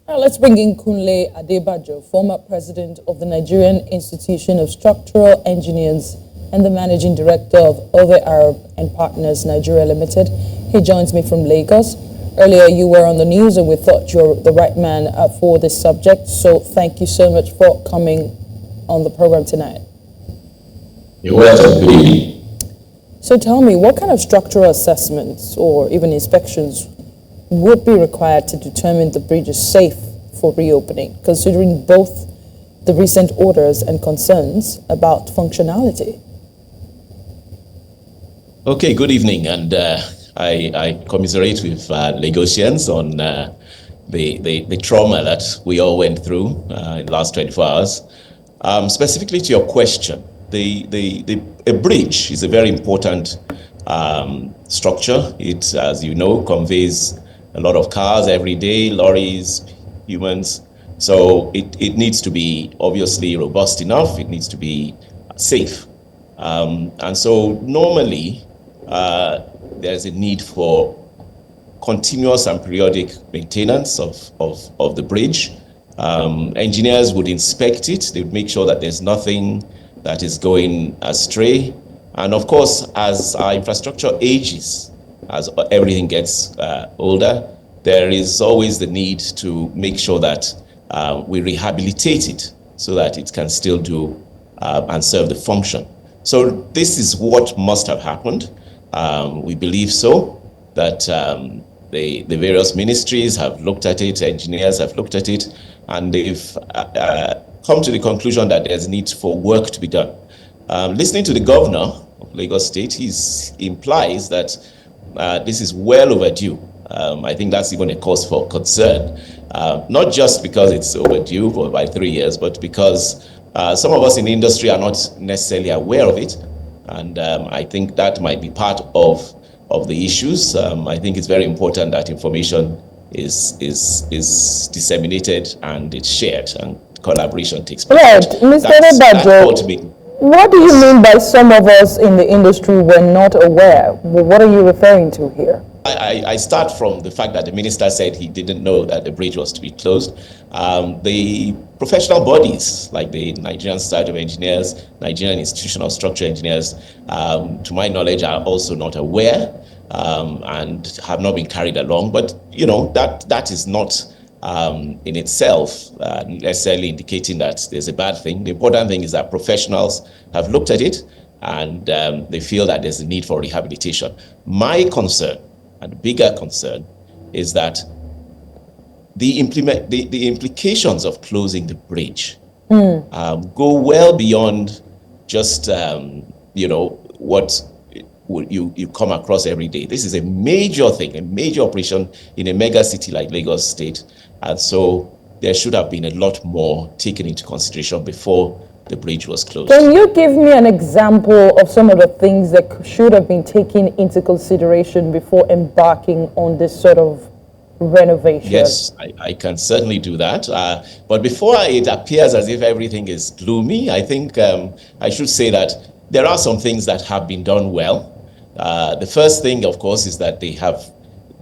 Now let's bring in Kunle Adebajo, former president of the Nigerian Institution of Structural Engineers and the managing director of Arup and Partners Nigeria Limited. He joins me from Lagos. Earlier you were on the news and we thought you're the right man for this subject. So thank you so much for coming on the program tonight. You're welcome. Good evening. So tell me, what kind of structural assessments or even inspections would be required to determine the bridge is safe for reopening, considering both the recent orders and concerns about functionality? Okay, good evening, and I commiserate with Lagosians on the trauma that we all went through in the last 24 hours. Specifically to your question, a bridge is a very important structure. It, as you know, conveys a lot of cars every day, lorries, humans. So it needs to be obviously robust enough. It needs to be safe. And so normally there's a need for continuous and periodic maintenance of the bridge. Engineers would inspect it. They would make sure that there's nothing that is going astray. And of course, as our infrastructure ages, as everything gets older, there is always the need to make sure that we rehabilitate it so that it can still do and serve the function. So this is what must have happened. We believe so, that the various ministries have looked at it, engineers have looked at it, and they've come to the conclusion that there's a need for work to be done. Listening to the governor of Lagos State, he implies that this is well overdue. I think that's even a cause for concern, not just because it's overdue by 3 years, but because some of us in the industry are not necessarily aware of it. And I think that might be part of the issues. I think it's very important that information is disseminated and it's shared and collaboration takes place. Right, Mr. Adebajo, what do you mean by some of us in the industry were not aware? What are you referring to here? I start from the fact that the minister said he didn't know that the bridge was to be closed. The professional bodies like the Nigerian Society of Engineers, Nigerian Institution of Structural Engineers, to my knowledge, are also not aware and have not been carried along. But you know that is not in itself necessarily indicating that there's a bad thing. The important thing is that professionals have looked at it and they feel that there's a need for rehabilitation. My concern, and bigger concern, is that the implications of closing the bridge go well beyond just what you come across every day. This is a major thing, a major operation in a mega city like Lagos State, and so there should have been a lot more taken into consideration before the bridge was closed. Can you give me an example of some of the things that should have been taken into consideration before embarking on this sort of renovation? Yes, I can certainly do that. But before it appears as if everything is gloomy, I think I should say that there are some things that have been done well. The first thing, of course, is that they have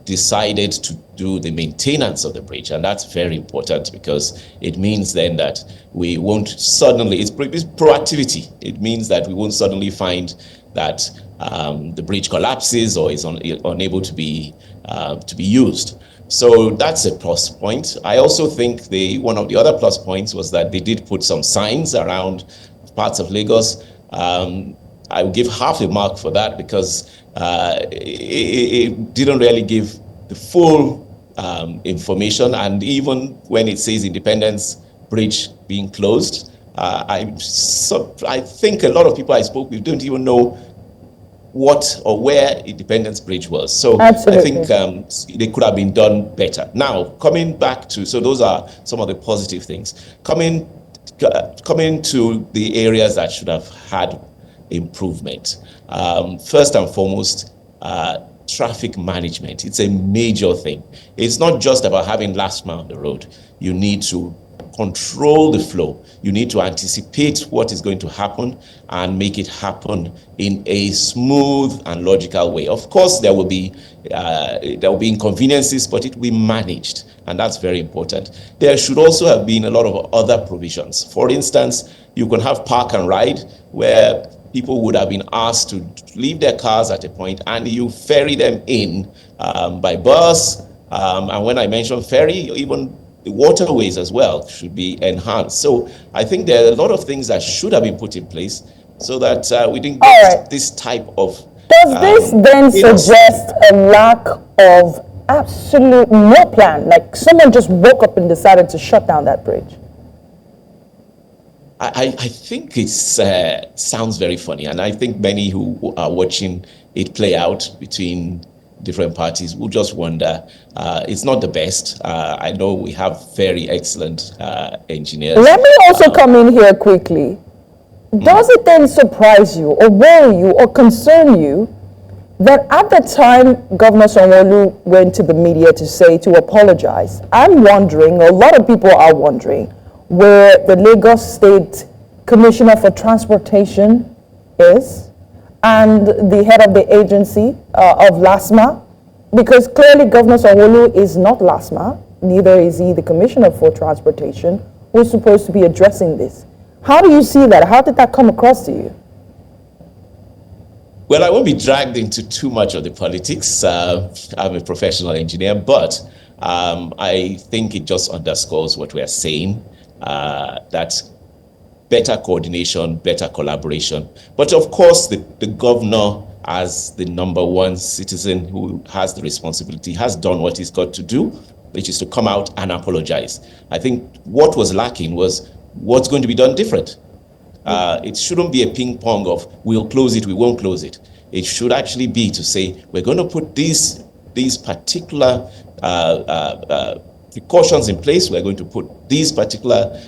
decided to do the maintenance of the bridge, and that's very important because it means then that we won't suddenly, it's proactivity. It means that we won't suddenly find that the bridge collapses or is unable to be used. So that's a plus point. I also think one of the other plus points was that they did put some signs around parts of Lagos. I will give half a mark for that because it didn't really give the full information, and even when it says Independence Bridge being closed, I think a lot of people I spoke with don't even know what or where Independence Bridge was. So absolutely. I think they could have been done better. Now, coming back to, so those are some of the positive things. Coming to the areas that should have had improvement. First and foremost, traffic management. It's a major thing. It's not just about having last mile on the road. You need to control the flow. You need to anticipate what is going to happen and make it happen in a smooth and logical way. Of course, there will be inconveniences, but it will be managed. and that's very important. There should also have been a lot of other provisions. For instance, you can have park and ride where people would have been asked to leave their cars at a point and you ferry them in by bus. And when I mention ferry, even the waterways as well should be enhanced. So I think there are a lot of things that should have been put in place so that we didn't get this type of... Does this then suggest a lack of absolute no plan? Like someone just woke up and decided to shut down that bridge? I think it sounds very funny, and I think many who are watching it play out between different parties will just wonder. It's not the best. I know we have very excellent engineers. Let me also come in here quickly. Does it then surprise you or worry you or concern you that at the time Governor Sanwo-Olu went to the media to apologize, I'm wondering, a lot of people are wondering, where the Lagos State Commissioner for Transportation is and the head of the agency of LASMA, because clearly Governor Sanwo-Olu is not LASMA, neither is he the Commissioner for Transportation, who's supposed to be addressing this. How do you see that? How did that come across to you? Well, I won't be dragged into too much of the politics. I'm a professional engineer, but I think it just underscores what we are saying, that better coordination, better collaboration. But of course, the governor, as the number one citizen who has the responsibility, has done what he's got to do, which is to come out and apologize. I think what was lacking was what's going to be done different. It shouldn't be a ping pong of we'll close it, we won't close it. It should actually be to say we're going to put these particular precautions in place. We're going to put these particular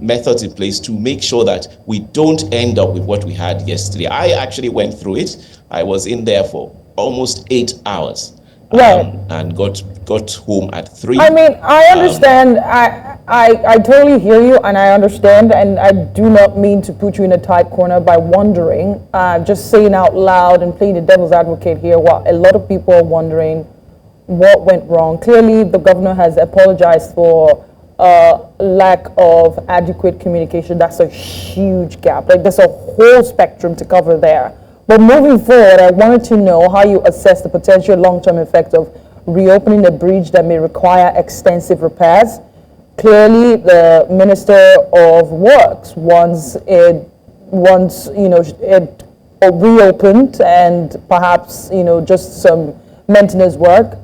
methods in place to make sure that we don't end up with what we had yesterday. I actually went through it. I was in there for almost 8 hours. And got home at 3. I mean, I understand. I totally hear you, and I understand, and I do not mean to put you in a tight corner by wondering, just saying out loud and playing the devil's advocate here, what a lot of people are wondering what went wrong. Clearly, the governor has apologized for lack of adequate communication. That's a huge gap. Like, there's a whole spectrum to cover there. But moving forward, I wanted to know how you assess the potential long-term effect of reopening a bridge that may require extensive repairs. Clearly, the Minister of Works wants it reopened and perhaps just some maintenance work.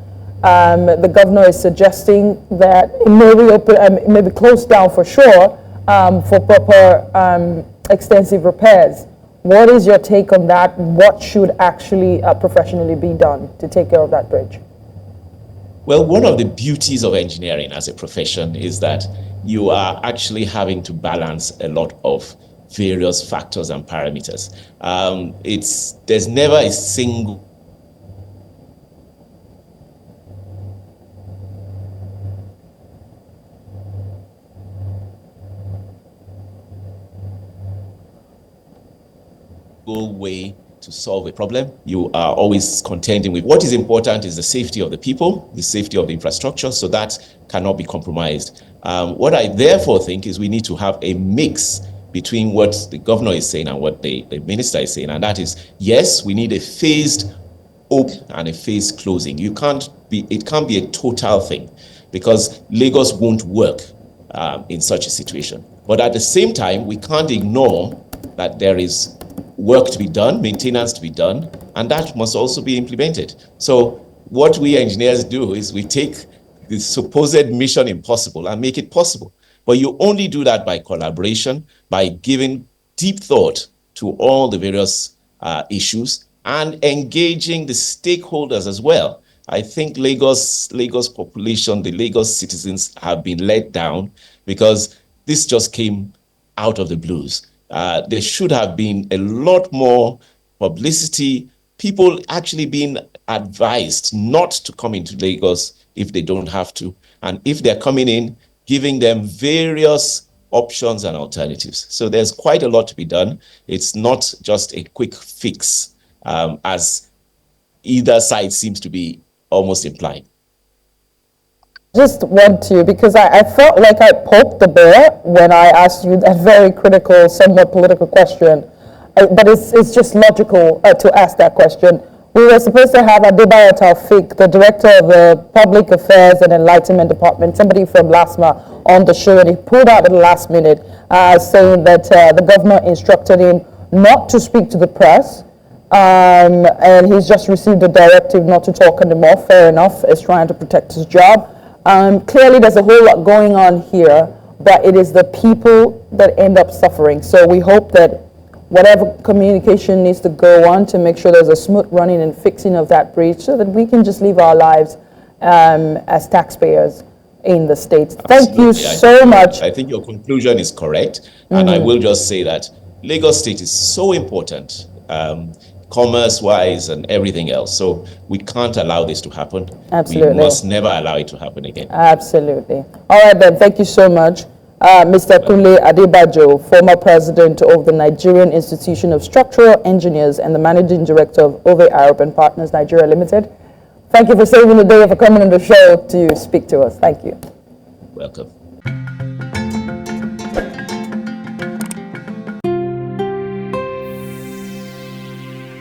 The governor is suggesting that it may reopen, may be closed down for sure for proper extensive repairs. What is your take on that? What should actually professionally be done to take care of that bridge? Well, one of the beauties of engineering as a profession is that you are actually having to balance a lot of various factors and parameters. There's never a single way to solve a problem. You are always contending with what is important is the safety of the people, the safety of the infrastructure, so that cannot be compromised. What I therefore think is we need to have a mix between what the governor is saying and what the minister is saying, and that is, yes, we need a phased open and a phased closing. It can't be a total thing, because Lagos won't work in such a situation. But at the same time, we can't ignore that there is work to be done, maintenance to be done, and that must also be implemented. So what we engineers do is we take the supposed mission impossible and make it possible. But you only do that by collaboration, by giving deep thought to all the various issues and engaging the stakeholders as well. I think Lagos population, the Lagos citizens have been let down because this just came out of the blues. There should have been a lot more publicity, people actually being advised not to come into Lagos if they don't have to. And if they're coming in, giving them various options and alternatives. So there's quite a lot to be done. It's not just a quick fix, as either side seems to be almost implying. Just want to, because I felt like I poked the bear when I asked you that very critical, somewhat political question. But it's just logical to ask that question. We were supposed to have Adebayo Taufik, the director of the Public Affairs and Enlightenment Department, somebody from LASMA, on the show, and he pulled out at the last minute, saying that the governor instructed him not to speak to the press, and he's just received a directive not to talk anymore. Fair enough, he's trying to protect his job. Clearly, there's a whole lot going on here, but it is the people that end up suffering. So we hope that whatever communication needs to go on to make sure there's a smooth running and fixing of that breach so that we can just live our lives as taxpayers in the States. Thank you so much. I think your conclusion is correct. And I will just say that Lagos State is so important, commerce-wise and everything else. So we can't allow this to happen. Absolutely. We must never allow it to happen again. Absolutely. All right, then. Thank you so much. Mr. Kunle Adebajo, former president of the Nigerian Institution of Structural Engineers and the managing director of Arup and Partners Nigeria Limited. Thank you for saving the day, for coming on the show to speak to us. Thank you. Welcome.